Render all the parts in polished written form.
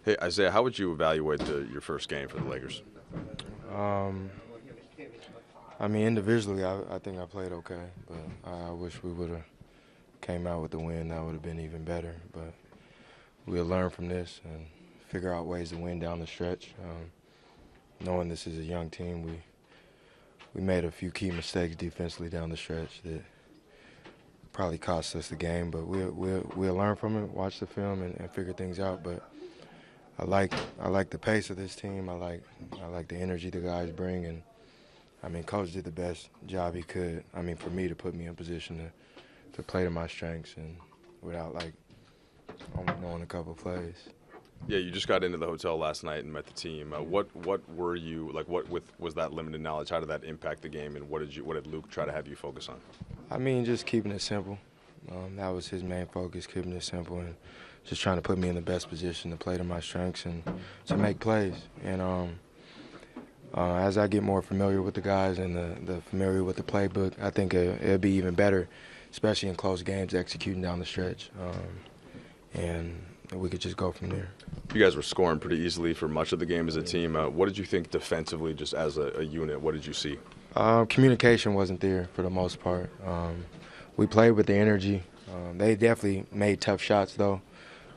Hey, Isaiah, how would you evaluate your first game for the Lakers? Um, I mean, individually, I think I played okay, but I wish we would have came out with the win. That would have been even better. But we'll learn from this and figure out ways to win down the stretch. Knowing this is a young team, we made a few key mistakes defensively down the stretch that probably cost us the game. But we'll learn from it, watch the film, and figure things out. But I like the pace of this team. I like the energy the guys bring, and I mean, coach did the best job he could. I mean, for me to put me in position to play to my strengths and without like only knowing a couple plays. Yeah, you just got into the hotel last night and met the team. What were you like? Was that limited knowledge? How did that impact the game? And what did Luke try to have you focus on? I mean, just keeping it simple. That was his main focus, keeping it simple and just trying to put me in the best position to play to my strengths and to make plays. And as I get more familiar with the guys and the familiar with the playbook, I think it'll be even better, especially in close games, executing down the stretch. And we could just go from there. You guys were scoring pretty easily for much of the game as a team. What did you think defensively, just as a unit? What did you see? Communication wasn't there for the most part. We played with the energy. They definitely made tough shots though,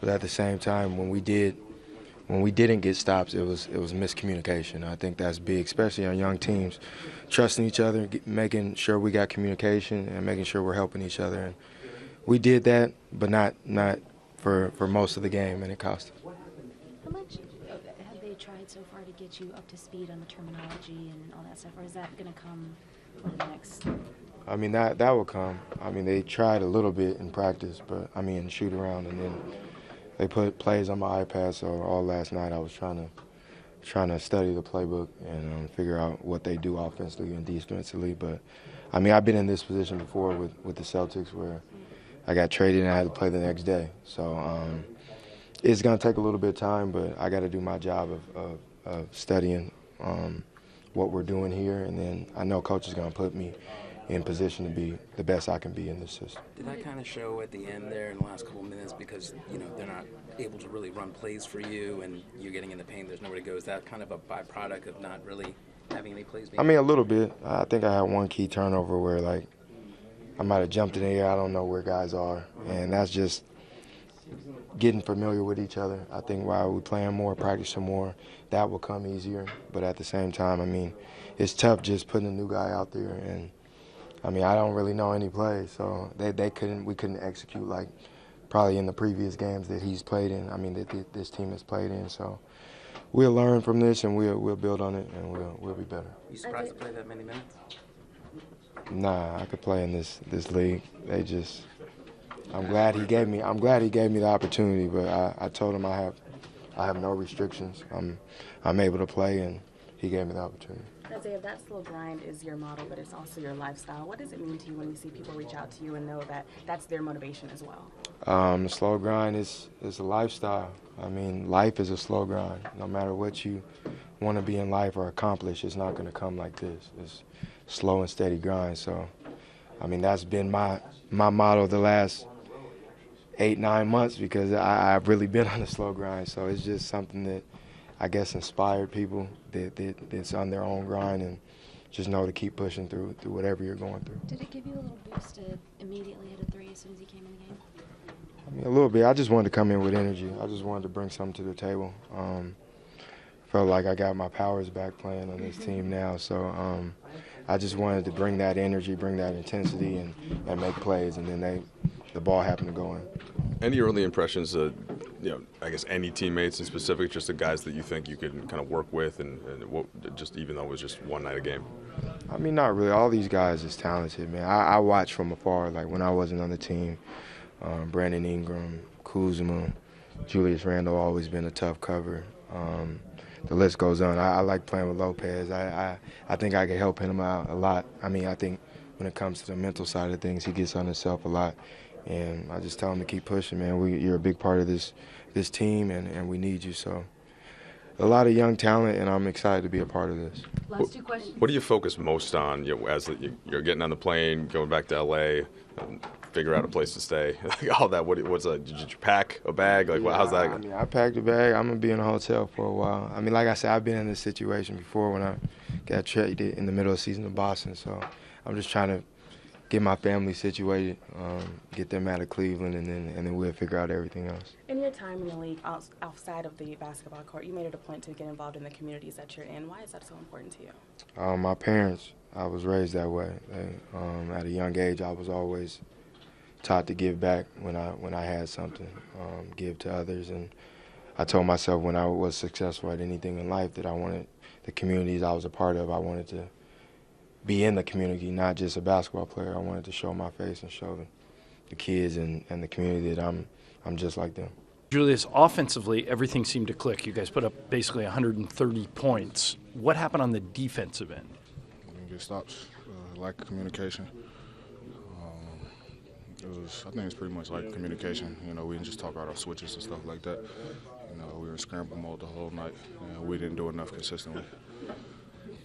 but at the same time, when we didn't get stops, it was miscommunication. I think that's big, especially on young teams, trusting each other, making sure we got communication, and making sure we're helping each other. And we did that, but not for most of the game, and it cost us. How much have they tried so far to get you up to speed on the terminology and all that stuff, or is that going to come over the next? I mean, that will come. I mean, they tried a little bit in practice, but I mean, shoot around, and then they put plays on my iPad. So all last night I was trying to study the playbook and figure out what they do offensively and defensively. But I mean, I've been in this position before with the Celtics where I got traded and I had to play the next day. So it's going to take a little bit of time, but I got to do my job of studying what we're doing here, and then I know coach is going to put me in position to be the best I can be in this system. Did that kind of show at the end there in the last couple of minutes because, they're not able to really run plays for you and you're getting in the paint, there's nowhere to go? Is that kind of a byproduct of not really having any plays being I mean, a little bit. I think I had one key turnover where, like, I might have jumped in the air. I don't know where guys are. And that's just getting familiar with each other. I think while we're playing more, practicing more, that will come easier. But at the same time, I mean, it's tough just putting a new guy out there. And, I mean, I don't really know any plays. So we couldn't execute like probably in the previous games that he's played in. I mean, that this team has played in. So we'll learn from this and we'll build on it and we'll be better. You surprised to play that many minutes? Nah, I could play in this league. I'm glad he gave me the opportunity, but I told him I have no restrictions. I'm able to play, and he gave me the opportunity. Isaiah, that slow grind is your model, but it's also your lifestyle. What does it mean to you when you see people reach out to you and know that that's their motivation as well? The slow grind is a lifestyle. I mean, life is a slow grind. No matter what you want to be in life or accomplish, it's not going to come like this. It's slow and steady grind. So, I mean, that's been my motto the last 8-9 months because I've really been on a slow grind. So it's just something that I guess inspired people that's on their own grind and just know to keep pushing through whatever you're going through. Did it give you a little boost to immediately hit a three as soon as you came in the game? I mean, a little bit. I just wanted to come in with energy. I just wanted to bring something to the table. Felt like I got my powers back playing on this team now. So I just wanted to bring that energy, bring that intensity, and make plays. And then the ball happened to go in. Any early impressions, I guess any teammates in specific, just the guys that you think you can kind of work with, and just even though it was just one night a game? I mean, not really. All these guys is talented, man. I watch from afar, like when I wasn't on the team. Brandon Ingram, Kuzma, Julius Randle always been a tough cover. The list goes on. I like playing with Lopez. I think I can help him out a lot. I mean, I think when it comes to the mental side of things, he gets on himself a lot. And I just tell him to keep pushing, man. You're a big part of this team, and we need you. So a lot of young talent, and I'm excited to be a part of this. Last two questions. What do you focus most on as you're getting on the plane, going back to L.A., figure out a place to stay, like all that. Did you pack a bag? Like, how's that? I mean, I packed a bag. I'm gonna be in a hotel for a while. I mean, like I said, I've been in this situation before when I got traded in the middle of the season to Boston. So I'm just trying to get my family situated, get them out of Cleveland, and then we'll figure out everything else. In your time in the league, outside of the basketball court, you made it a point to get involved in the communities that you're in. Why is that so important to you? My parents, I was raised that way. At a young age, I was always taught to give back when I had something, give to others. And I told myself when I was successful at anything in life that I wanted the communities I was a part of, I wanted to be in the community, not just a basketball player. I wanted to show my face and show the kids and the community that I'm just like them. Julius, offensively, everything seemed to click. You guys put up basically 130 points. What happened on the defensive end? Get stops, lack of communication. I think it's pretty much like communication. You know, we didn't just talk about our switches and stuff like that. You know, we were in scramble mode the whole night, and we didn't do enough consistently.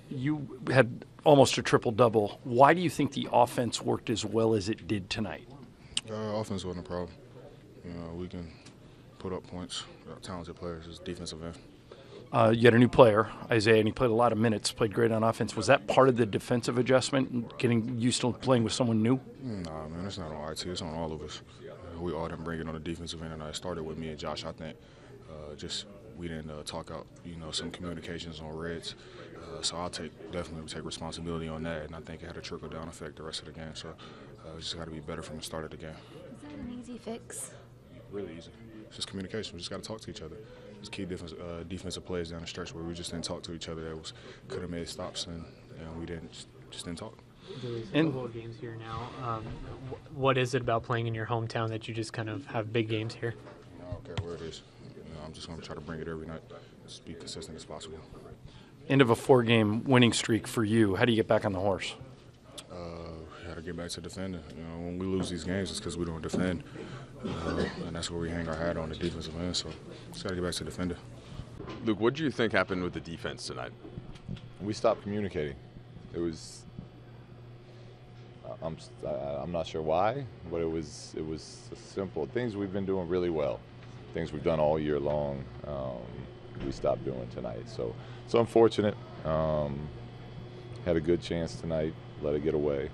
You had almost a triple-double. Why do you think the offense worked as well as it did tonight? Offense wasn't a problem. You know, we can put up points. We're talented players. It's defensive end. You had a new player, Isaiah, and he played a lot of minutes, played great on offense. Was that part of the defensive adjustment, getting used to playing with someone new? Nah, man, it's not on IT. It's on all of us. We all didn't bring it on the defensive end, and I started with me and Josh, I think. We didn't talk out, some communications on reds. So definitely take responsibility on that, and I think it had a trickle-down effect the rest of the game. So we just got to be better from the start of the game. Is that an easy fix? Really easy. It's just communication. We just got to talk to each other. There's key defensive plays down the stretch where we just didn't talk to each other. That could have made stops, and we just didn't talk. There's a couple of games here now. What is it about playing in your hometown that you just kind of have big games here? I don't care where it is. I'm just going to try to bring it every night. Just be consistent as possible. End of a 4-game winning streak for you. How do you get back on the horse? Got to get back to defending. When we lose these games, it's because we don't defend, and that's where we hang our hat on the defensive end. So just got to get back to defending. Luke, what do you think happened with the defense tonight? We stopped communicating. It was. I'm not sure why, but it was simple. Things we've been doing really well, things we've done all year long. We stopped doing tonight. So it's unfortunate. Had a good chance tonight, let it get away.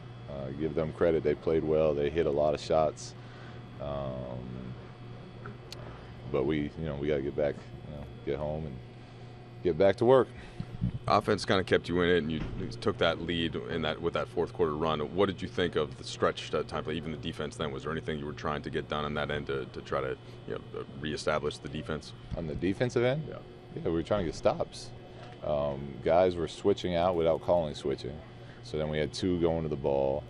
Give them credit, they played well, they hit a lot of shots. But we got to get back, get home and get back to work. Offense kind of kept you in it, and you took that lead with that fourth quarter run. What did you think of the stretch time play, even the defense then? Was there anything you were trying to get done on that end to try to reestablish the defense? On the defensive end? Yeah. Yeah, we were trying to get stops. Guys were switching out without calling switching. So then we had two going to the ball.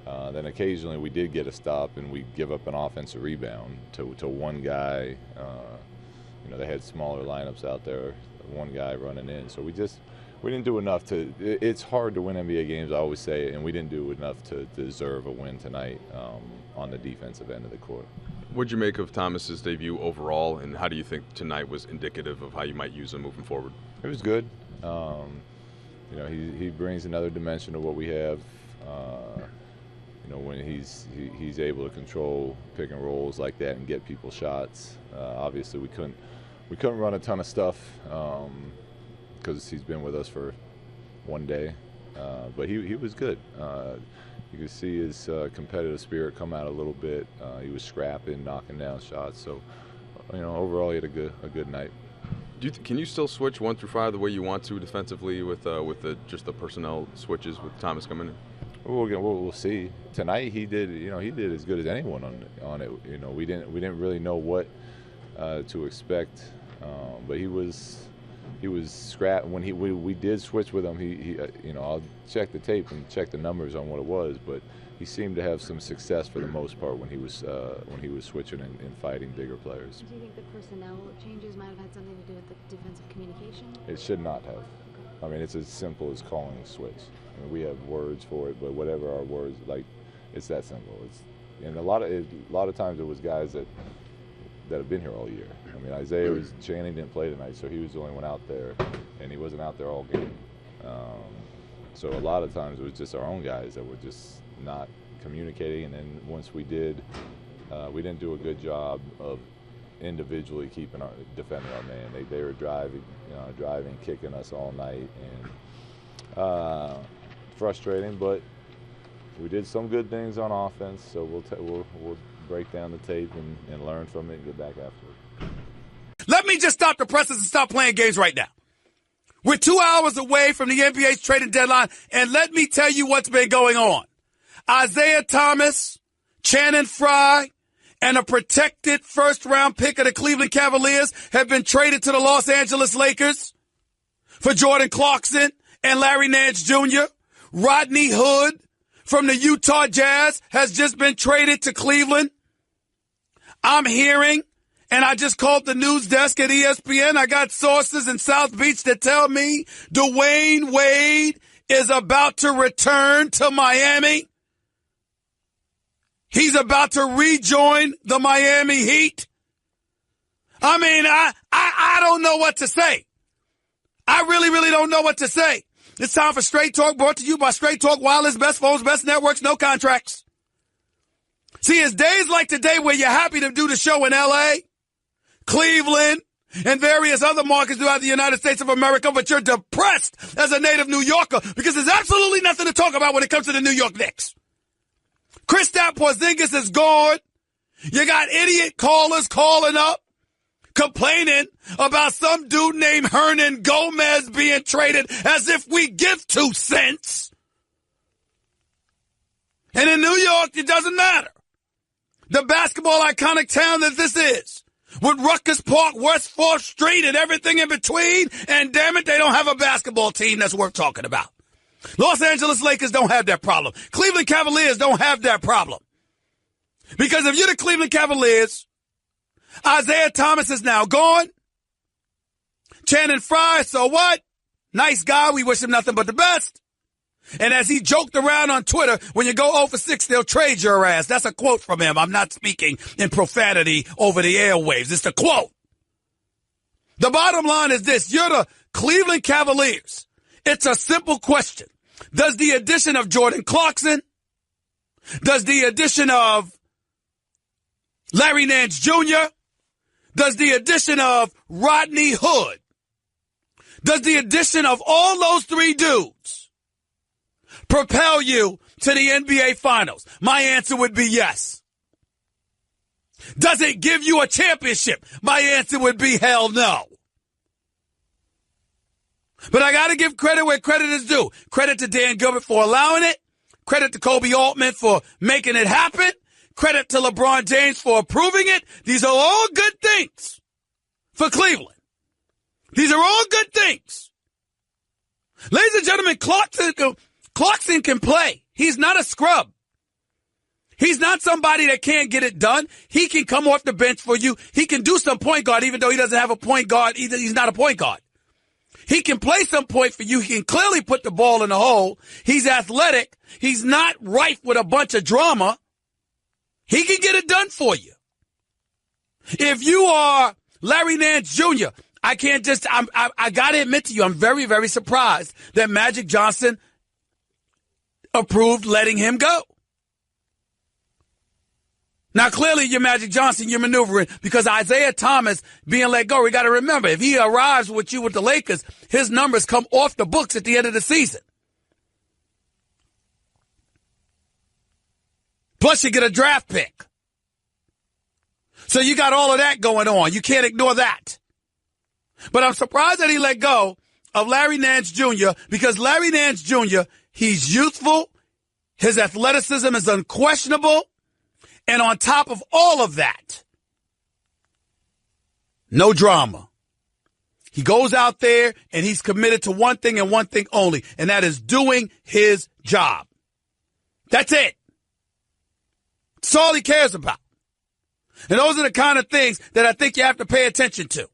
Then occasionally we did get a stop, and we give up an offensive rebound to one guy. They had smaller lineups out there, one guy running in. So we didn't do enough to. It's hard to win NBA games, I always say, and we didn't do enough to deserve a win tonight on the defensive end of the court. What'd you make of Thomas's debut overall, and how do you think tonight was indicative of how you might use him moving forward? It was good. He brings another dimension to what we have. When he's able to control pick and rolls like that and get people shots. Obviously, we couldn't run a ton of stuff because he's been with us for one day. But he was good. You could see his competitive spirit come out a little bit. He was scrapping, knocking down shots. So, overall, he had a good night. Can you still switch 1 through 5 the way you want to defensively with just the personnel switches with Thomas coming in? We'll see. Tonight he did as good as anyone on it. We didn't really know what to expect, but he was scrap when we did switch with him. He I'll check the tape and check the numbers on what it was, but he seemed to have some success for the most part when he was switching and fighting bigger players. Do you think the personnel changes might have had something to do with the defensive communication? It should not have. I mean, it's as simple as calling a switch. I mean, we have words for it, but whatever our words, it's that simple. And a lot of times it was guys that have been here all year. I mean, Channing didn't play tonight, so he was the only one out there, and he wasn't out there all game. So a lot of times it was just our own guys that were just not communicating, and then once we did, we didn't do a good job of individually defending our man. They were driving, kicking us all night, and frustrating. But we did some good things on offense, so we'll break down the tape and learn from it and get back after it. Let me just stop the presses and stop playing games right now. We're 2 hours away from the NBA's trading deadline, and let me tell you what's been going on. Isaiah Thomas, Channing Frye, and a protected first-round pick of the Cleveland Cavaliers have been traded to the Los Angeles Lakers for Jordan Clarkson and Larry Nance Jr. Rodney Hood from the Utah Jazz has just been traded to Cleveland. I'm hearing, and I just called the news desk at ESPN, I got sources in South Beach that tell me Dwayne Wade is about to return to Miami. He's about to rejoin the Miami Heat. I mean, I don't know what to say. I really don't know what to say. It's time for Straight Talk, brought to you by Straight Talk Wireless, best phones, best networks, no contracts. See, it's days like today where you're happy to do the show in L.A., Cleveland, and various other markets throughout the United States of America, but you're depressed as a native New Yorker because there's absolutely nothing to talk about when it comes to the New York Knicks. Kristaps Porzingis is gone. You got idiot callers calling up, complaining about some dude named Hernan Gomez being traded as if we give 2 cents. And in New York, it doesn't matter. The basketball iconic town that this is, with Rutgers Park, West 4th Street, and everything in between, and damn it, they don't have a basketball team that's worth talking about. Los Angeles Lakers don't have that problem. Cleveland Cavaliers don't have that problem. Because if you're the Cleveland Cavaliers, Isaiah Thomas is now gone. Channing Frye, so what? Nice guy. We wish him nothing but the best. And as he joked around on Twitter, when you go 0 for 6, they'll trade your ass. That's a quote from him. I'm not speaking in profanity over the airwaves. It's the quote. The bottom line is this. You're the Cleveland Cavaliers. It's a simple question. Does the addition of Jordan Clarkson, does the addition of Larry Nance Jr., does the addition of Rodney Hood, does the addition of all those 3 dudes propel you to the NBA Finals? My answer would be yes. Does it give you a championship? My answer would be hell no. But I got to give credit where credit is due. Credit to Dan Gilbert for allowing it. Credit to Kobe Altman for making it happen. Credit to LeBron James for approving it. These are all good things for Cleveland. These are all good things. Ladies and gentlemen, Clarkson can play. He's not a scrub. He's not somebody that can't get it done. He can come off the bench for you. He can do some point guard, even though he doesn't have a point guard. He's not a point guard. He can play some point for you. He can clearly put the ball in the hole. He's athletic. He's not rife with a bunch of drama. He can get it done for you. If you are Larry Nance Jr., I got to admit to you, I'm very, very surprised that Magic Johnson approved letting him go. Now, clearly, you're Magic Johnson, you're maneuvering because Isaiah Thomas being let go. We got to remember, if he arrives with you with the Lakers, his numbers come off the books at the end of the season. Plus, you get a draft pick. So you got all of that going on. You can't ignore that. But I'm surprised that he let go of Larry Nance Jr. because Larry Nance Jr., he's youthful. His athleticism is unquestionable. And on top of all of that, no drama. He goes out there and he's committed to one thing and one thing only, and that is doing his job. That's it. That's all he cares about. And those are the kind of things that I think you have to pay attention to.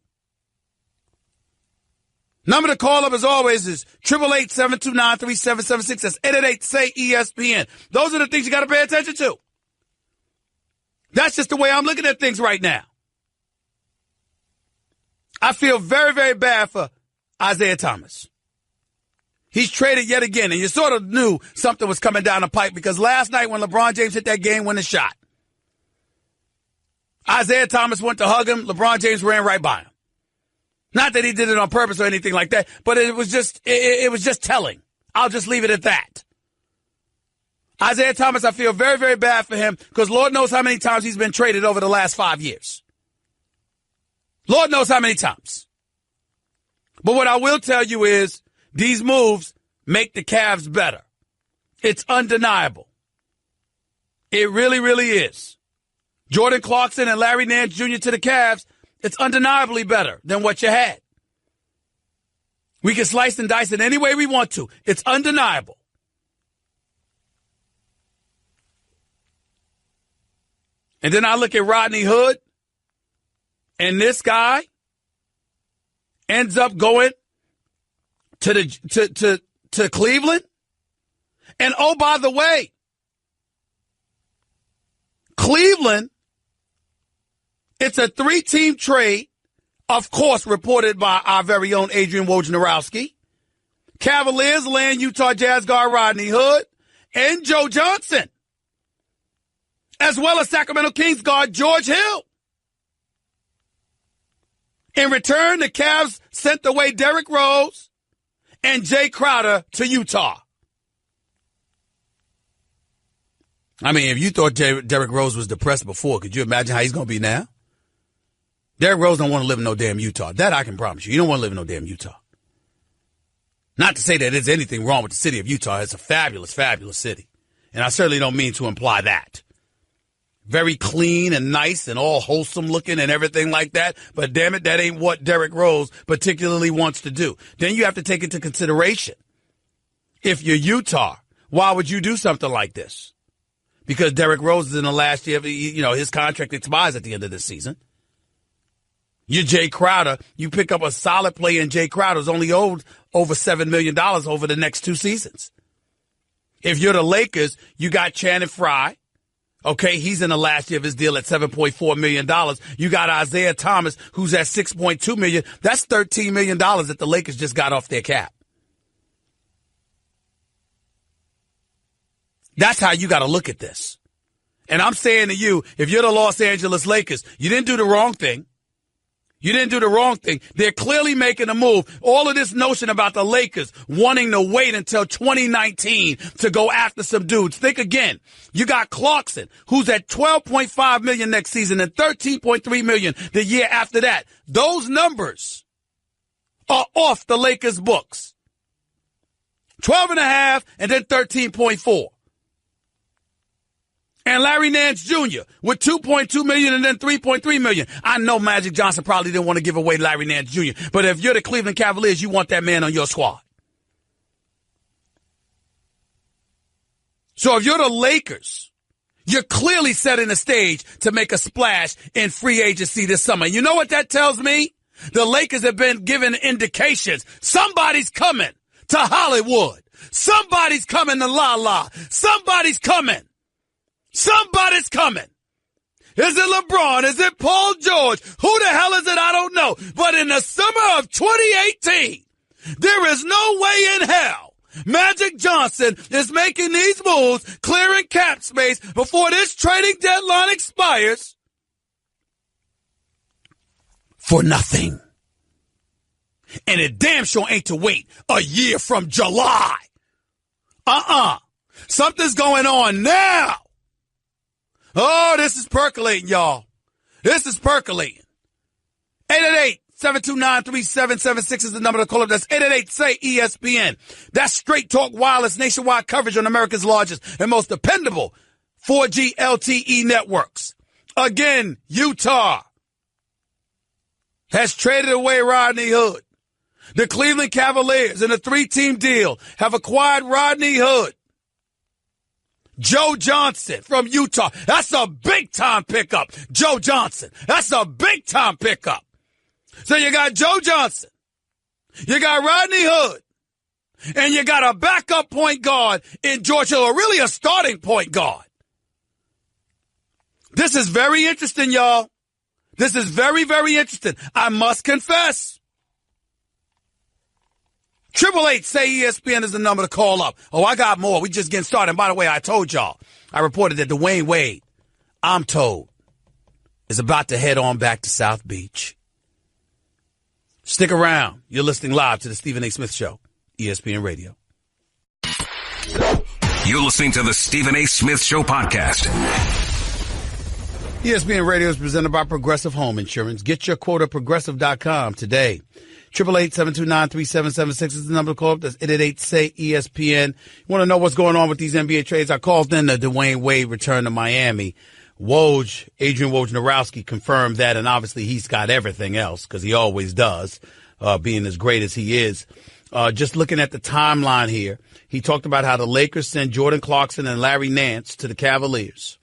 Number to call up, as always, is 888-729-3776. That's 888-SAY-ESPN. Those are the things you got to pay attention to. That's just the way I'm looking at things right now. I feel very, very bad for Isaiah Thomas. He's traded yet again, and you sort of knew something was coming down the pipe because last night when LeBron James hit that game-winning shot, Isaiah Thomas went to hug him. LeBron James ran right by him. Not that he did it on purpose or anything like that, but it was just telling. I'll just leave it at that. Isaiah Thomas, I feel very, very bad for him because Lord knows how many times he's been traded over the last 5 years. Lord knows how many times. But what I will tell you is these moves make the Cavs better. It's undeniable. It really, really is. Jordan Clarkson and Larry Nance Jr. to the Cavs, it's undeniably better than what you had. We can slice and dice it any way we want to. It's undeniable. And then I look at Rodney Hood, and this guy ends up going to Cleveland. And oh, by the way, Cleveland, it's a 3-team trade, of course, reported by our very own Adrian Wojnarowski. Cavaliers land Utah Jazz guard Rodney Hood and Joe Johnson, as well as Sacramento Kings guard George Hill. In return, the Cavs sent away Derrick Rose and Jay Crowder to Utah. I mean, if you thought Derrick Rose was depressed before, could you imagine how he's going to be now? Derrick Rose don't want to live in no damn Utah. That I can promise you. You don't want to live in no damn Utah. Not to say that there's anything wrong with the city of Utah. It's a fabulous, fabulous city. And I certainly don't mean to imply that. Very clean and nice and all wholesome looking and everything like that. But damn it, that ain't what Derrick Rose particularly wants to do. Then you have to take into consideration, if you're Utah, why would you do something like this? Because Derrick Rose is in the last year, his contract expires at the end of this season. You're Jay Crowder. You pick up a solid player in Jay Crowder's only owed over $7 million over the next 2 seasons. If you're the Lakers, you got Channing Frye. Okay, he's in the last year of his deal at $7.4 million. You got Isaiah Thomas, who's at $6.2 million. That's $13 million that the Lakers just got off their cap. That's how you got to look at this. And I'm saying to you, if you're the Los Angeles Lakers, you didn't do the wrong thing. You didn't do the wrong thing. They're clearly making a move. All of this notion about the Lakers wanting to wait until 2019 to go after some dudes. Think again. You got Clarkson, who's at $12.5 million next season and $13.3 million the year after that. Those numbers are off the Lakers' books. 12.5 and then 13.4. And Larry Nance Jr. with $2.2 million and then $3.3 million. I know Magic Johnson probably didn't want to give away Larry Nance Jr., but if you're the Cleveland Cavaliers, you want that man on your squad. So if you're the Lakers, you're clearly setting the stage to make a splash in free agency this summer. You know what that tells me? The Lakers have been given indications. Somebody's coming to Hollywood. Somebody's coming to La La. Somebody's coming. Somebody's coming. Is it LeBron? Is it Paul George? Who the hell is it? I don't know. But in the summer of 2018, there is no way in hell Magic Johnson is making these moves, clearing cap space before this trading deadline expires for nothing. And it damn sure ain't to wait a year from July. Something's going on now. Oh, this is percolating, y'all. This is percolating. 888-729-3776 is the number to call up. That's 888-SAY-ESPN. That's Straight Talk Wireless nationwide coverage on America's largest and most dependable 4G LTE networks. Again, Utah has traded away Rodney Hood. The Cleveland Cavaliers in a 3-team deal have acquired Rodney Hood. Joe Johnson from Utah. That's a big-time pickup. Joe Johnson. That's a big-time pickup. So you got Joe Johnson. You got Rodney Hood. And you got a backup point guard in George Hill, or really a starting point guard. This is very interesting, y'all. This is very, very interesting. I must confess. 888-SAY-ESPN is the number to call up. Oh, I got more. We just getting started. And by the way, I told y'all, I reported that Dwayne Wade, I'm told, is about to head on back to South Beach. Stick around. You're listening live to the Stephen A. Smith Show, ESPN Radio. You're listening to the Stephen A. Smith Show podcast. ESPN Radio is presented by Progressive Home Insurance. Get your quote at Progressive.com today. 888-729-3776 is the number to call up. That's 888-SAY-ESPN. You want to know what's going on with these NBA trades? I called in the Dwayne Wade return to Miami. Adrian Wojnarowski confirmed that, and obviously he's got everything else because he always does, being as great as he is. Just looking at the timeline here, he talked about how the Lakers sent Jordan Clarkson and Larry Nance to the Cavaliers.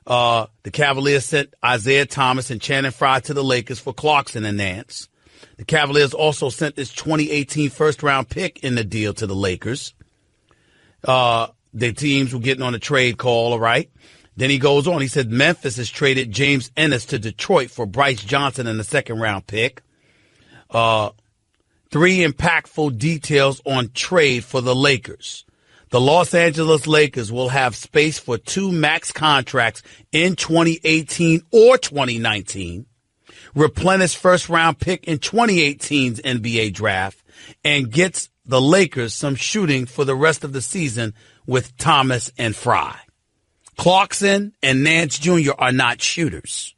The Cavaliers sent Isaiah Thomas and Channing Frye to the Lakers for Clarkson and Nance. The Cavaliers also sent this 2018 first-round pick in the deal to the Lakers. The teams were getting on a trade call, all right? Then he goes on. He said Memphis has traded James Ennis to Detroit for Bryce Johnson and a second-round pick. 3 impactful details on trade for the Lakers. The Los Angeles Lakers will have space for 2 max contracts in 2018 or 2019. Replenish first-round pick in 2018's NBA draft, and gets the Lakers some shooting for the rest of the season with Thomas and Frye. Clarkson and Nance Jr. are not shooters.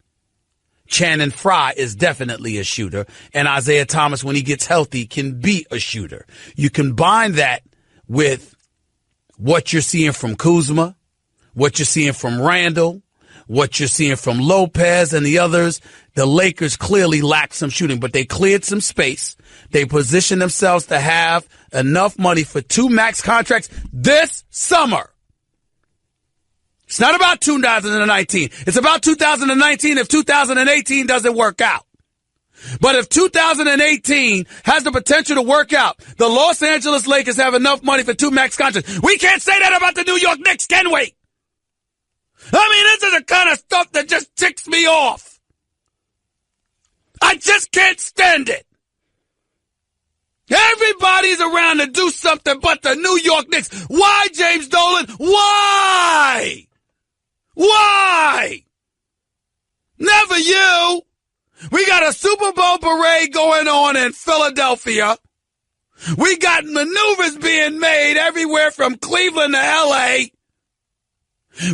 Channing Frye is definitely a shooter, and Isaiah Thomas, when he gets healthy, can be a shooter. You combine that with what you're seeing from Kuzma, what you're seeing from Randall, what you're seeing from Lopez and the others. The Lakers clearly lack some shooting, but they cleared some space. They positioned themselves to have enough money for 2 max contracts this summer. It's not about 2019. It's about 2019 if 2018 doesn't work out. But if 2018 has the potential to work out, the Los Angeles Lakers have enough money for 2 max contracts. We can't say that about the New York Knicks, can we? I mean, this is the kind of stuff that just ticks me off. I just can't stand it. Everybody's around to do something but the New York Knicks. Why, James Dolan? Why? Why? Never you. We got a Super Bowl parade going on in Philadelphia. We got maneuvers being made everywhere from Cleveland to L.A.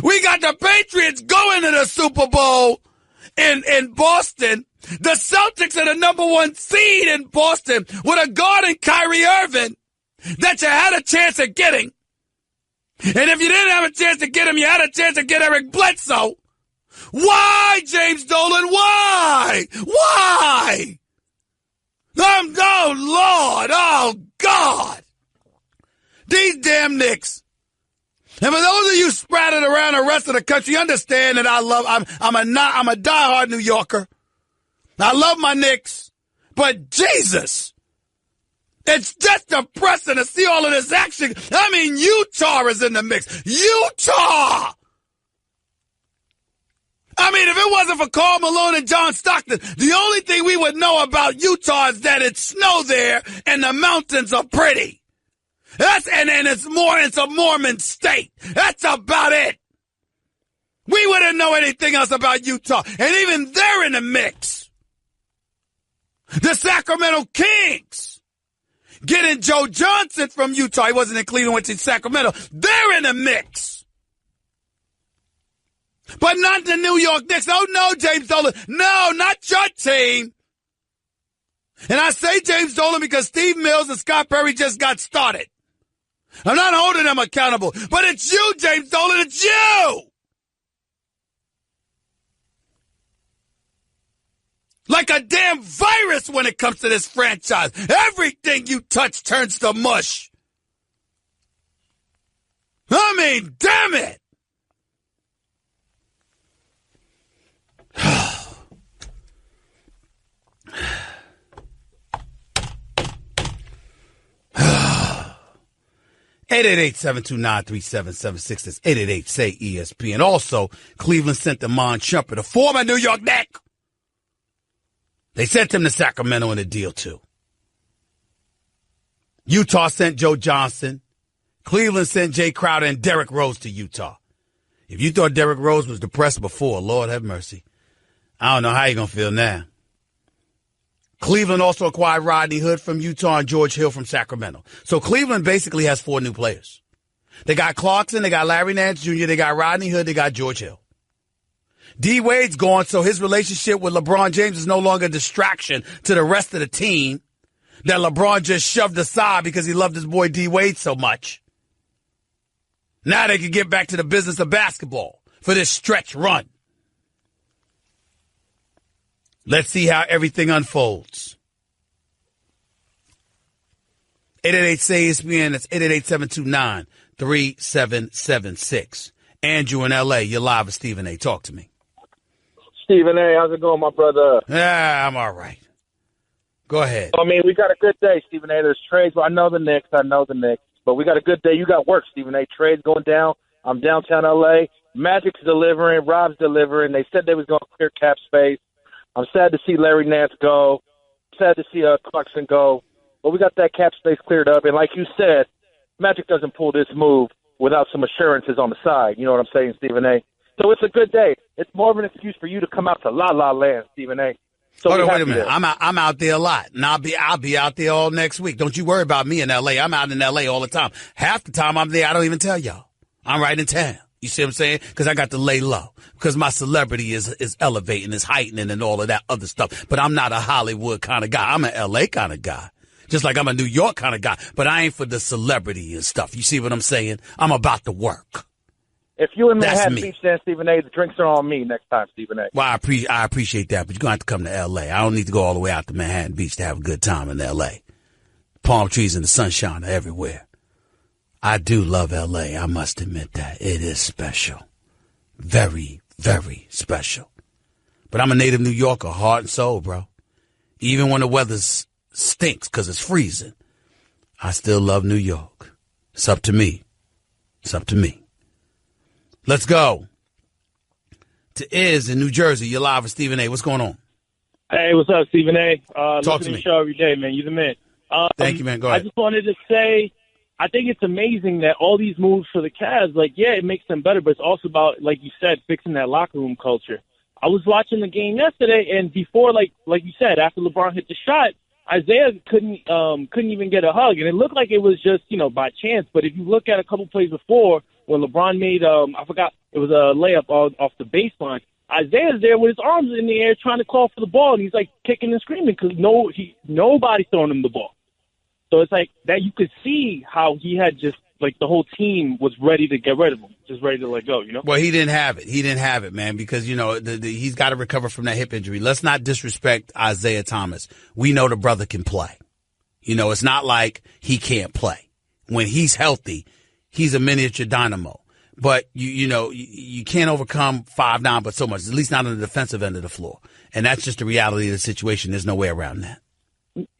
We got the Patriots going to the Super Bowl in Boston. The Celtics are the number 1 seed in Boston with a guard in Kyrie Irving that you had a chance of getting. And if you didn't have a chance to get him, you had a chance to get Eric Bledsoe. Why, James Dolan? Why? Why? Oh, Lord. Oh, God. These damn Knicks. And for those of you sprouted around the rest of the country, understand that I'm a diehard New Yorker. I love my Knicks, but Jesus, it's just depressing to see all of this action. I mean, Utah is in the mix. Utah! I mean, if it wasn't for Karl Malone and John Stockton, the only thing we would know about Utah is that it's snow there and the mountains are pretty. It's a Mormon state. That's about it. We wouldn't know anything else about Utah, and even they're in the mix. The Sacramento Kings getting Joe Johnson from Utah. He wasn't in Cleveland, went to Sacramento. They're in the mix. But not the New York Knicks. Oh, no, James Dolan. No, not your team. And I say James Dolan because Steve Mills and Scott Perry just got started. I'm not holding them accountable. But it's you, James Dolan. It's you. Like a damn virus when it comes to this franchise. Everything you touch turns to mush. I mean, damn it. (888-729-3776). That's 888-SAY-ESPN. Also, Cleveland sent Iman Shumpert, a former New York Knick. They sent him to Sacramento in a deal, too. Utah sent Joe Johnson. Cleveland sent Jay Crowder and Derrick Rose to Utah. If you thought Derrick Rose was depressed before, Lord have mercy. I don't know how you're going to feel now. Cleveland also acquired Rodney Hood from Utah and George Hill from Sacramento. So Cleveland basically has 4 new players. They got Clarkson, they got Larry Nance Jr., they got Rodney Hood, they got George Hill. D. Wade's gone, so his relationship with LeBron James is no longer a distraction to the rest of the team that LeBron just shoved aside because he loved his boy D. Wade so much. Now they can get back to the business of basketball for this stretch run. Let's see how everything unfolds. 888-SAY-ESPN, that's 888-729-3776. Andrew in L.A., you're live with Stephen A. Talk to me. Stephen A., how's it going, my brother? Yeah, I'm all right. Go ahead. I mean, we got a good day, Stephen A. There's trades. Well, I know the Knicks. But we got a good day. You got work, Stephen A. Trades going down. I'm downtown L.A. Magic's delivering. Rob's delivering. They said they was going to clear cap space. I'm sad to see Larry Nance go. Sad to see Clarkson go. But we got that cap space cleared up. And like you said, Magic doesn't pull this move without some assurances on the side. You know what I'm saying, Stephen A.? So it's a good day. It's more of an excuse for you to come out to La La Land, Stephen A. So hold on, wait a minute. I'm out there a lot, and I'll be out there all next week. Don't you worry about me in L.A. I'm out in L.A. all the time. Half the time I'm there, I don't even tell y'all. I'm right in town. You see what I'm saying? Because I got to lay low. Because my celebrity is elevating, is heightening, and all of that other stuff. But I'm not a Hollywood kind of guy. I'm an L.A. kind of guy. Just like I'm a New York kind of guy. But I ain't for the celebrity and stuff. You see what I'm saying? I'm about the work. If you in Manhattan Beach, then, Stephen A., the drinks are on me next time, Stephen A. Well, I appreciate that, but you're going to have to come to L.A. I don't need to go all the way out to Manhattan Beach to have a good time in L.A. Palm trees and the sunshine are everywhere. I do love L.A., I must admit that. It is special. Very, very special. But I'm a native New Yorker, heart and soul, bro. Even when the weather stinks because it's freezing, I still love New York. It's up to me. It's up to me. Let's go to Iz in New Jersey. You're live with Stephen A. What's going on? Hey, what's up, Stephen A? Talk to me. The show every day, man. You're the man. Thank you, man. Go ahead. I just wanted to say, I think it's amazing that all these moves for the Cavs, like, yeah, it makes them better, but it's also about, like you said, fixing that locker room culture. I was watching the game yesterday, and before, like you said, after LeBron hit the shot, Isaiah couldn't even get a hug, and it looked like it was just, by chance. But if you look at a couple plays before, when LeBron made, I forgot, it was a layup off the baseline, Isaiah's there with his arms in the air trying to call for the ball, and he's, like, kicking and screaming because nobody's throwing him the ball. So it's like that you could see how he had just, like, the whole team was ready to get rid of him, just ready to let go, Well, he didn't have it. He didn't have it, man, because, he's got to recover from that hip injury. Let's not disrespect Isaiah Thomas. We know the brother can play. It's not like he can't play. When he's healthy, he's a miniature dynamo. But, you can't overcome 5'9", but so much, at least not on the defensive end of the floor. And that's just the reality of the situation. There's no way around that.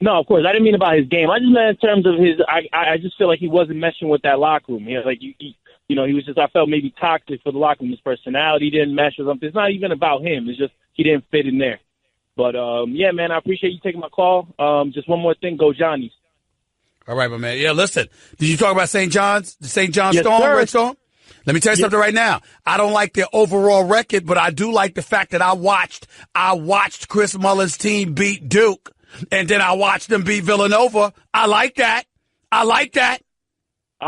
No, of course. I didn't mean about his game. I just meant in terms of his. I just feel like he wasn't meshing with that locker room. He was just. I felt maybe toxic for the locker room. His personality didn't mesh with something. It's not even about him. It's just he didn't fit in there. But yeah, man, I appreciate you taking my call. Just one more thing. Go Johnnies. All right, my man. Yeah, listen. Did you talk about St. John's? The St. John's Yes, Storm, sir. Red Storm? Let me tell you something right now. I don't like their overall record, but I do like the fact that I watched Chris Mullin's team beat Duke. And then I watched them beat Villanova. I like that. I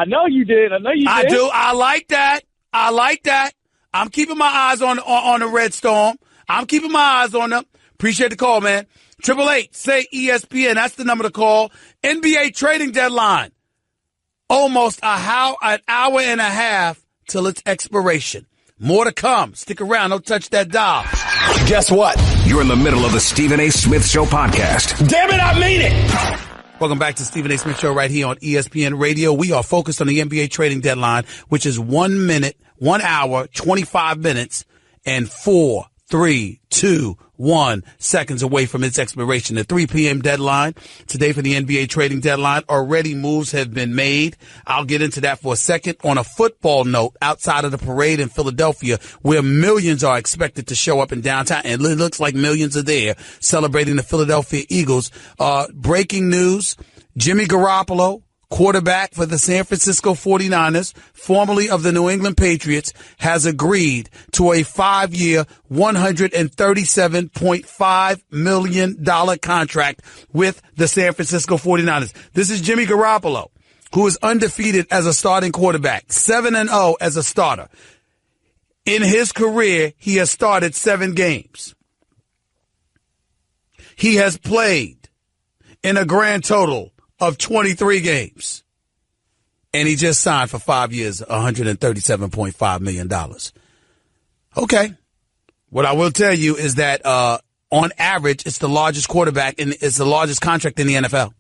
know you did. I do. I like that. I'm keeping my eyes on the Red Storm. I'm keeping my eyes on them. Appreciate the call, man. 888-SAY-ESPN. That's the number to call. NBA trading deadline. Almost an hour and a half till its expiration. More to come. Stick around. Don't touch that dial. Guess what? You're in the middle of the Stephen A. Smith Show podcast. Damn it, I mean it! Welcome back to Stephen A. Smith Show right here on ESPN Radio. We are focused on the NBA trading deadline, which is 1 hour, 25 minutes, and 4, 3, 2, 1 seconds away from its expiration. The 3 p.m. deadline today for the NBA trading deadline. Already moves have been made. I'll get into that for a second. On a football note, outside of the parade in Philadelphia, where millions are expected to show up in downtown, and it looks like millions are there celebrating the Philadelphia Eagles. Breaking news, Jimmy Garoppolo quarterback for the San Francisco 49ers, formerly of the New England Patriots, has agreed to a 5-year, $137.5 million contract with the San Francisco 49ers. This is Jimmy Garoppolo, who is undefeated as a starting quarterback, 7-0 as a starter. In his career, he has started 7 games. He has played in a grand total of 23 games. And he just signed for 5 years, $137.5 million. Okay. What I will tell you is that on average, it's the largest contract in the NFL.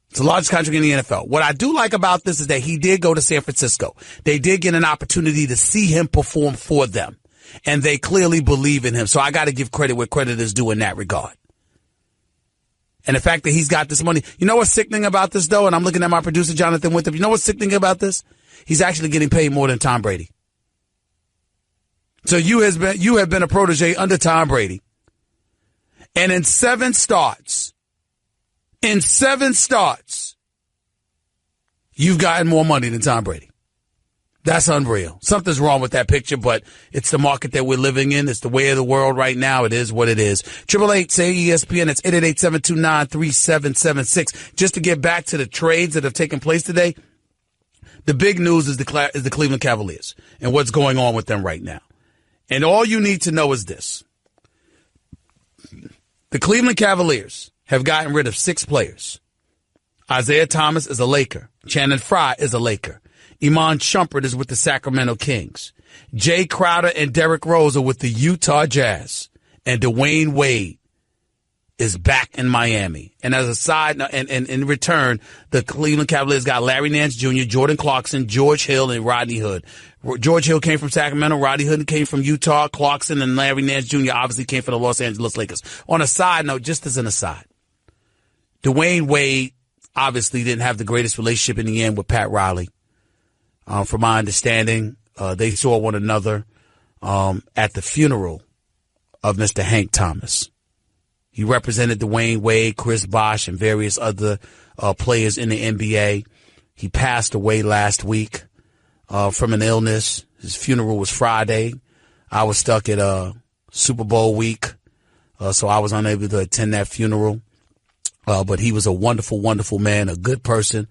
It's the largest contract in the NFL. What I do like about this is that he did go to San Francisco. They did get an opportunity to see him perform for them. And they clearly believe in him. So I got to give credit where credit is due in that regard. And the fact that he's got this money. You know what's sickening about this, though? And I'm looking at my producer, Jonathan Winthrop. You know what's sickening about this? He's actually getting paid more than Tom Brady. So you have been a protege under Tom Brady. And in 7 starts, you've gotten more money than Tom Brady. That's unreal. Something's wrong with that picture, but it's the market that we're living in. It's the way of the world right now. It is what it is. 888-SAY-ESPN. It's 888-729-3776. Just to get back to the trades that have taken place today, the big news is the Cleveland Cavaliers and what's going on with them right now. And all you need to know is this. The Cleveland Cavaliers have gotten rid of 6 players. Isaiah Thomas is a Laker. Channing Frye is a Laker. Iman Shumpert is with the Sacramento Kings. Jay Crowder and Derrick Rose are with the Utah Jazz. And Dwayne Wade is back in Miami. And as a side note, and in return, the Cleveland Cavaliers got Larry Nance Jr., Jordan Clarkson, George Hill, and Rodney Hood. George Hill came from Sacramento. Rodney Hood came from Utah. Clarkson and Larry Nance Jr. obviously came from the Los Angeles Lakers. On a side note, just as an aside, Dwayne Wade obviously didn't have the greatest relationship in the end with Pat Riley. From my understanding, they saw one another at the funeral of Mr. Hank Thomas. He represented Dwayne Wade, Chris Bosh, and various other players in the NBA. He passed away last week from an illness. His funeral was Friday. I was stuck at Super Bowl week, so I was unable to attend that funeral. But he was a wonderful, wonderful man, a good person,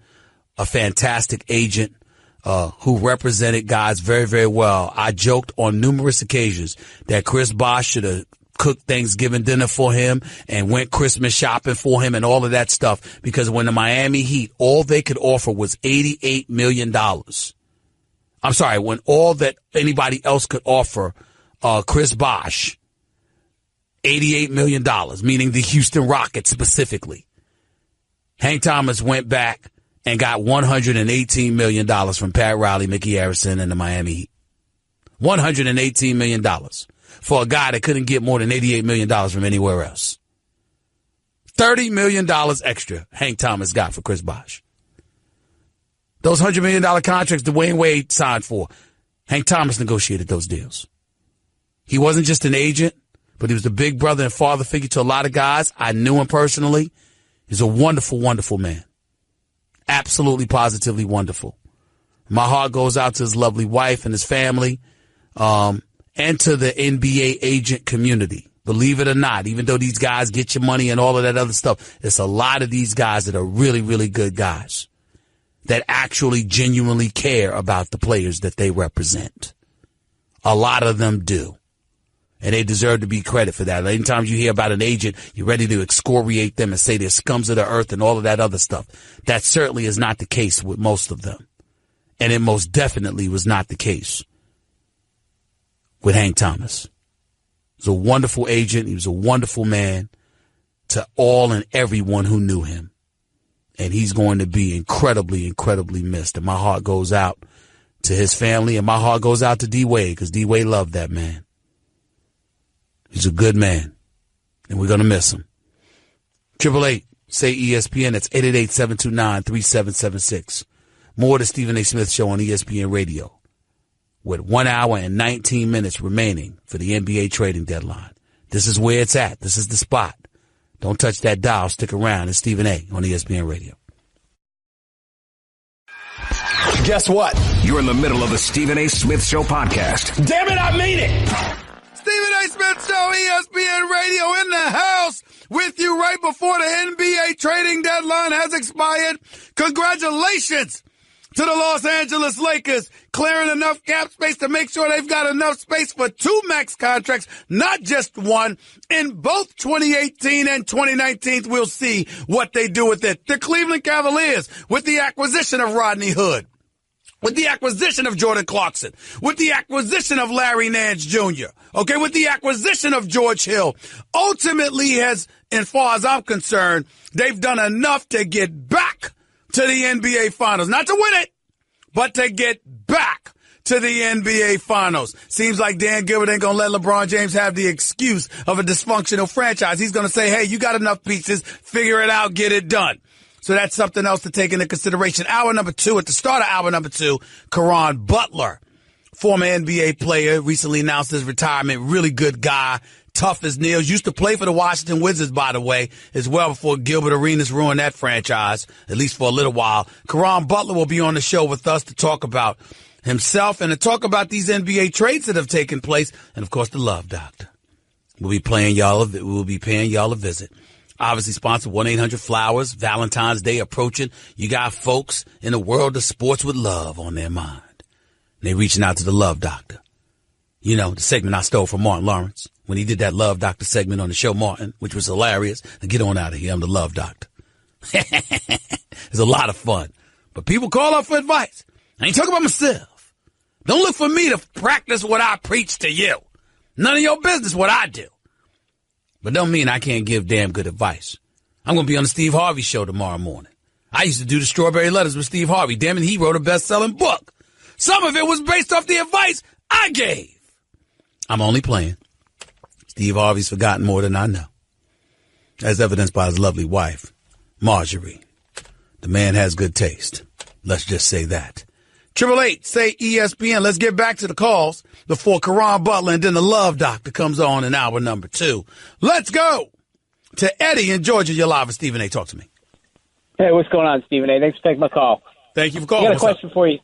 a fantastic agent. Who represented guys very, very well. I joked on numerous occasions that Chris Bosh should have cooked Thanksgiving dinner for him and went Christmas shopping for him and all of that stuff, because when the Miami Heat, all they could offer was $88 million. I'm sorry, when all that anybody else could offer Chris Bosh, $88 million, meaning the Houston Rockets specifically. Hank Thomas went back and got $118 million from Pat Riley, Mickey Harrison, and the Miami Heat. $118 million for a guy that couldn't get more than $88 million from anywhere else. $30 million extra Hank Thomas got for Chris Bosh. Those $100 million contracts Dwayne Wade signed for, Hank Thomas negotiated those deals. He wasn't just an agent, but he was the big brother and father figure to a lot of guys. I knew him personally. He's a wonderful, wonderful man. Absolutely, positively wonderful. My heart goes out to his lovely wife and his family, and to the NBA agent community. Believe it or not, even though these guys get your money and all of that other stuff, it's a lot of these guys that are really, really good guys that actually genuinely care about the players that they represent. A lot of them do. And they deserve to be credit for that. Anytime you hear about an agent, you're ready to excoriate them and say they're scums of the earth and all of that other stuff. That certainly is not the case with most of them. And it most definitely was not the case with Hank Thomas. He was a wonderful agent. He was a wonderful man to all and everyone who knew him. And he's going to be incredibly, incredibly missed. And my heart goes out to his family, and my heart goes out to D-Wade, because D-Wade loved that man. He's a good man, and we're going to miss him. 888-SAY-ESPN. That's 888-729-3776. More of the Stephen A. Smith Show on ESPN Radio, with 1 hour and 19 minutes remaining for the NBA trading deadline. This is where it's at. This is the spot. Don't touch that dial. Stick around. It's Stephen A. on ESPN Radio. Guess what? You're in the middle of the Stephen A. Smith Show podcast. Damn it, I mean it! Stephen A. Smith Show, ESPN Radio in the house with you right before the NBA trading deadline has expired. Congratulations to the Los Angeles Lakers, clearing enough cap space to make sure they've got enough space for 2 max contracts, not just one. In both 2018 and 2019, we'll see what they do with it. The Cleveland Cavaliers, with the acquisition of Rodney Hood, with the acquisition of Jordan Clarkson, with the acquisition of Larry Nance Jr., okay, with the acquisition of George Hill, ultimately as far as I'm concerned, they've done enough to get back to the NBA Finals. Not to win it, but to get back to the NBA Finals. Seems like Dan Gilbert ain't going to let LeBron James have the excuse of a dysfunctional franchise. He's going to say, hey, you got enough pieces, figure it out, get it done. So that's something else to take into consideration. Hour number 2, at the start of hour number 2, Caron Butler, former NBA player, recently announced his retirement. Really good guy, tough as nails. Used to play for the Washington Wizards, by the way, as well before Gilbert Arenas ruined that franchise, at least for a little while. Caron Butler will be on the show with us to talk about himself and to talk about these NBA trades that have taken place. And, of course, the Love Doctor. We'll be paying y'all a visit. Obviously sponsored 1-800-FLOWERS. Valentine's Day approaching. You got folks in the world of sports with love on their mind. They reaching out to the Love Doctor. You know, the segment I stole from Martin Lawrence when he did that Love Doctor segment on the show, Martin, which was hilarious. Now get on out of here. I'm the Love Doctor. It's a lot of fun. But people call up for advice. I ain't talking about myself. Don't look for me to practice what I preach to you. None of your business what I do. But don't mean I can't give damn good advice. I'm going to be on the Steve Harvey show tomorrow morning. I used to do the Strawberry Letters with Steve Harvey. Damn it, he wrote a best-selling book. Some of it was based off the advice I gave. I'm only playing. Steve Harvey's forgotten more than I know. As evidenced by his lovely wife, Marjorie. The man has good taste. Let's just say that. 888 say ESPN. Let's get back to the calls before Caron Butler and then the Love Doctor comes on in hour number 2. Let's go to Eddie in Georgia. You're live with Stephen A. Talk to me. Hey, what's going on, Stephen A.? Thanks for taking my call. Thank you for calling. I got a question for you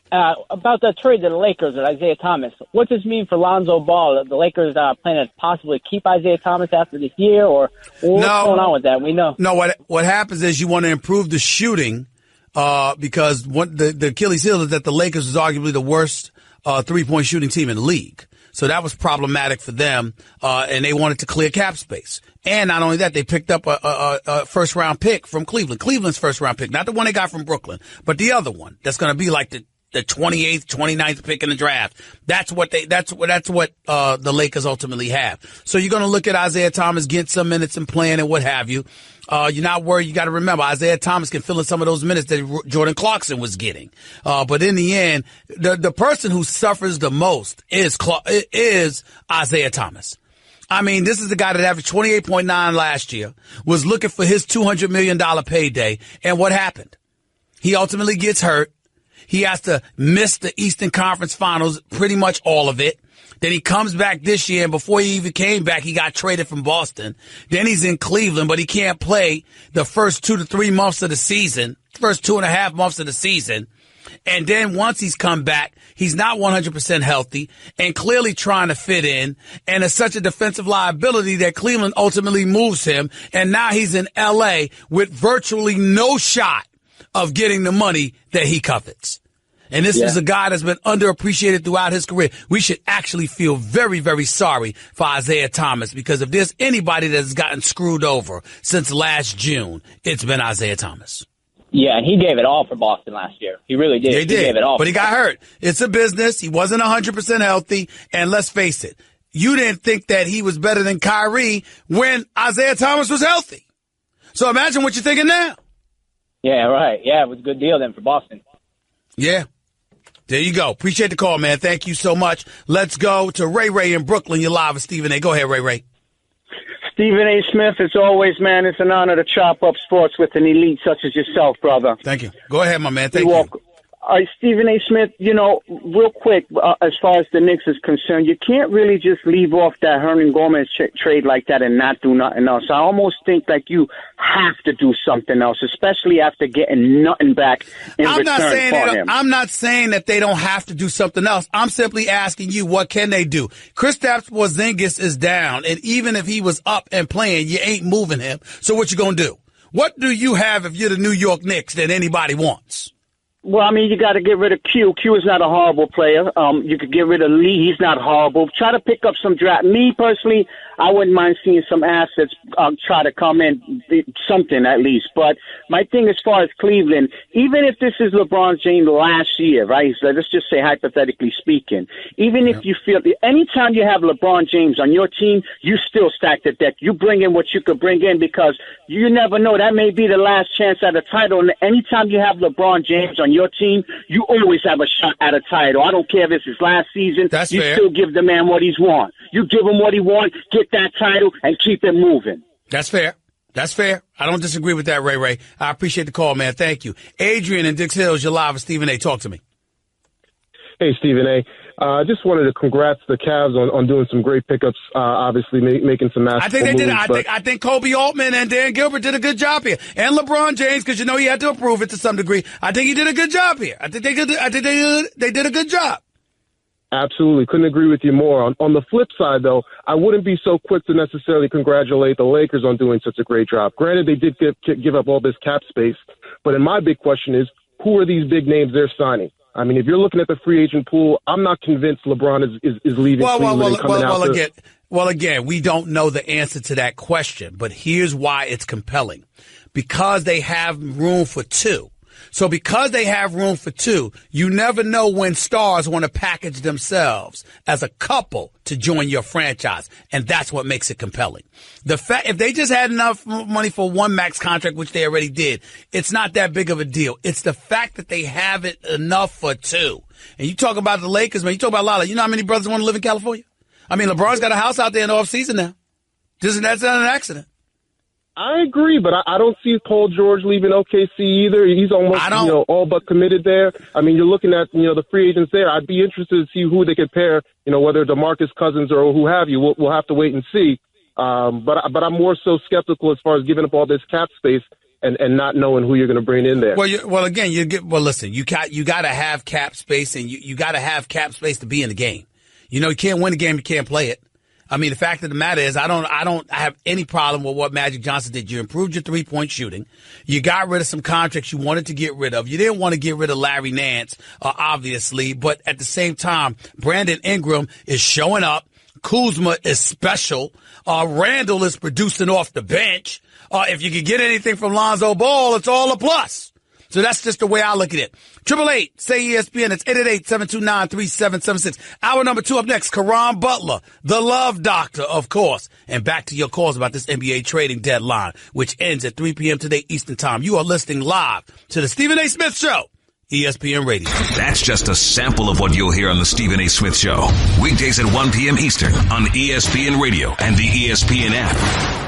about the trade to the Lakers with Isaiah Thomas. What does this mean for Lonzo Ball? The Lakers plan to possibly keep Isaiah Thomas after this year, or what's going on with that? We know. No, what happens is you want to improve the shooting. Because the Achilles heel is that the Lakers is arguably the worst three-point shooting team in the league. So that was problematic for them, and they wanted to clear cap space. And not only that, they picked up a first-round pick from Cleveland. Cleveland's first-round pick, not the one they got from Brooklyn, but the other one that's going to be like the 28th, 29th pick in the draft. That's what the Lakers ultimately have. So you're going to look at Isaiah Thomas getting some minutes and playing and what have you. You're not worried. You got to remember, Isaiah Thomas can fill in some of those minutes that Jordan Clarkson was getting. But in the end, the person who suffers the most is Isaiah Thomas. I mean, this is the guy that averaged 28.9 last year, was looking for his $200 million payday. And what happened? He ultimately gets hurt. He has to miss the Eastern Conference Finals, pretty much all of it. Then he comes back this year, and before he even came back, he got traded from Boston. Then he's in Cleveland, but he can't play the first 2 to 3 months of the season, first 2.5 months of the season. And then once he's come back, he's not 100% healthy and clearly trying to fit in. And it's such a defensive liability that Cleveland ultimately moves him. And now he's in L.A. with virtually no shot of getting the money that he covets. And this is a guy that's been underappreciated throughout his career. We should actually feel very, very sorry for Isaiah Thomas, because if there's anybody that has gotten screwed over since last June, it's been Isaiah Thomas. Yeah, and he gave it all for Boston last year. He really did. He gave it all. But he got hurt. It's a business. He wasn't 100% healthy. And let's face it, you didn't think that he was better than Kyrie when Isaiah Thomas was healthy. So imagine what you're thinking now. Yeah, right. Yeah, it was a good deal then for Boston. Yeah. There you go. Appreciate the call, man. Thank you so much. Let's go to Ray in Brooklyn. You're live with Stephen A. Go ahead, Ray. Stephen A. Smith, as always, man, it's an honor to chop up sports with an elite such as yourself, brother. Thank you. Go ahead, my man. Thank you. All right, Stephen A. Smith, real quick, as far as the Knicks is concerned, you can't really just leave off that Hernan Gomez trade like that and not do nothing else. I almost think like you have to do something else, especially after getting nothing back in return for him. I'm not saying that they don't have to do something else. I'm simply asking you, what can they do? Kristaps Porzingis is down, and even if he was up and playing, you ain't moving him. So what you gonna do? What do you have if you're the New York Knicks that anybody wants? Well, I mean, you got to get rid of Q. Q is not a horrible player. You could get rid of Lee. He's not horrible. Try to pick up some draft. Me, personally, I wouldn't mind seeing some assets try to come in, something at least. But my thing as far as Cleveland, even if this is LeBron James last year, right? So let's just say hypothetically speaking, even if you feel anytime you have LeBron James on your team, you still stack the deck. You bring in what you could bring in because you never know. That may be the last chance at a title. And anytime you have LeBron James on your team, you always have a shot at a title. I don't care if it's his last season. That's you fair. Still give the man what he's want. You give him what he wants, get that title, and keep it moving. That's fair. That's fair. I don't disagree with that, Ray. I appreciate the call, man. Thank you. Adrian in Dix Hills, you're live with Stephen A. Talk to me. Hey, Stephen A. I just wanted to congrats the Cavs on doing some great pickups, obviously making some massive I think they moves, did. I think Kobe Altman and Dan Gilbert did a good job here, and LeBron James, because he had to approve it to some degree. I think he did a good job here. I think they did a good job. Absolutely. Couldn't agree with you more. On the flip side, though, I wouldn't be so quick to necessarily congratulate the Lakers on doing such a great job. Granted, they did give up all this cap space, but my big question is, who are these big names they're signing? I mean, if you're looking at the free agent pool, I'm not convinced LeBron is leaving Cleveland and coming out. Well, again, we don't know the answer to that question, but here's why it's compelling. Because they have room for two. So because they have room for two, you never know when stars want to package themselves as a couple to join your franchise. And that's what makes it compelling. The fact, if they just had enough money for one max contract, which they already did, it's not that big of a deal. It's the fact that they have it enough for two. And you talk about the Lakers, man, you talk about Lala. You know how many brothers want to live in California? I mean, LeBron's got a house out there in the off season now. That's not an accident. I agree, but I don't see Paul George leaving OKC either. He's almost, all but committed there. I mean, you're looking at, the free agents there. I'd be interested to see who they could pair, whether DeMarcus Cousins or who have you. We'll have to wait and see. But I'm more so skeptical as far as giving up all this cap space and not knowing who you're going to bring in there. Listen, you got to have cap space, and you got to have cap space to be in the game. You can't win the game, you can't play it. I mean, the fact of the matter is, I don't have any problem with what Magic Johnson did. You improved your 3-point shooting. You got rid of some contracts you wanted to get rid of. You didn't want to get rid of Larry Nance, obviously, but at the same time, Brandon Ingram is showing up. Kuzma is special. Randall is producing off the bench. If you could get anything from Lonzo Ball, it's all a plus. So that's just the way I look at it. 888 say ESPN. It's 888-729-3776. Hour number 2 up next. Caron Butler, the love doctor, of course. And back to your calls about this NBA trading deadline, which ends at 3 p.m. today Eastern Time. You are listening live to the Stephen A. Smith Show, ESPN Radio. That's just a sample of what you'll hear on the Stephen A. Smith Show. Weekdays at 1 p.m. Eastern on ESPN Radio and the ESPN app.